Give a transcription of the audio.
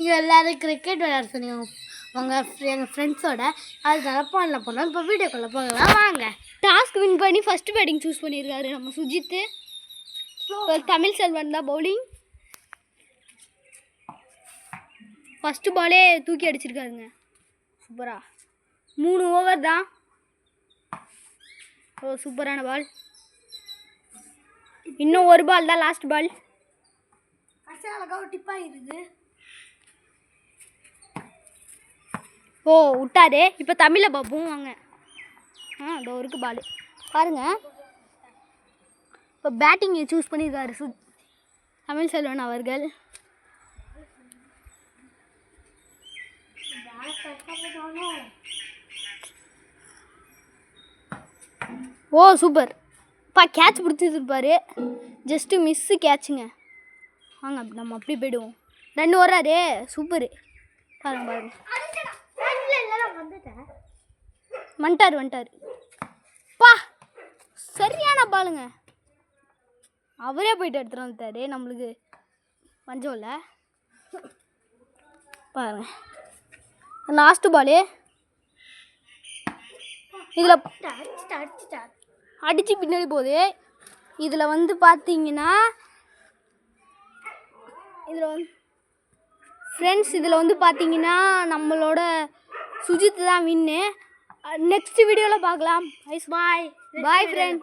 நீங்கள் எல்லோரும் கிரிக்கெட் விளையாட சொன்னீங்க எங்கள் ஃப்ரெண்ட்ஸோட. அதனால போனோம். இப்போ வீடியோக்குள்ளே போகலாம் வாங்க. டாஸ்க் வின் பண்ணி ஃபஸ்ட்டு பேட்டிங் சூஸ் பண்ணியிருக்காரு நம்ம சுஜித்து. இப்போ தமிழ் செல்வன் தான் பவுலிங். ஃபஸ்ட்டு பாலே தூக்கி அடிச்சிருக்காருங்க. சூப்பரா 3 ஓவர் தான். ஓ சூப்பரான பால். இன்னும் ஒரு பால் தான், லாஸ்ட் பால். அழகாக டிப்பாக இருக்குது. ஓ விட்டாரு. இப்போ தமிழில் பார்ப்போம் வாங்க. அதோ இருக்கு பால் பாருங்கள். இப்போ பேட்டிங் சூஸ் பண்ணியிருக்காரு தமிழ் செல்வன் அவர்கள். Oh super. கேட்ச் பிடிச்சிருப்பாரு, ஜஸ்ட்டு மிஸ்ஸு கேட்சுங்க. வாங்க நம்ம அப்படி போய்டுவோம். 2 வர்றாரு. சூப்பரு. பாருங்க வந்துட்டார். பா சரியான பாலுங்க. அவரே போயிட்டு எடுத்துகிட்டு வந்துட்டாரு. நம்மளுக்கு பஞ்சம் இல்லை. பாருங்க லாஸ்ட்டு பாலு. இதில் அடித்து பின்னாடி போகுது. இதில் வந்து பார்த்தீங்கன்னா இதில் வந்து பார்த்தீங்கன்னா நம்மளோட சுஜித் தான் வின்னு. நெக்ஸ்ட் வீடியோவில் பார்க்கலாம். பாய் ஃப்ரெண்ட்.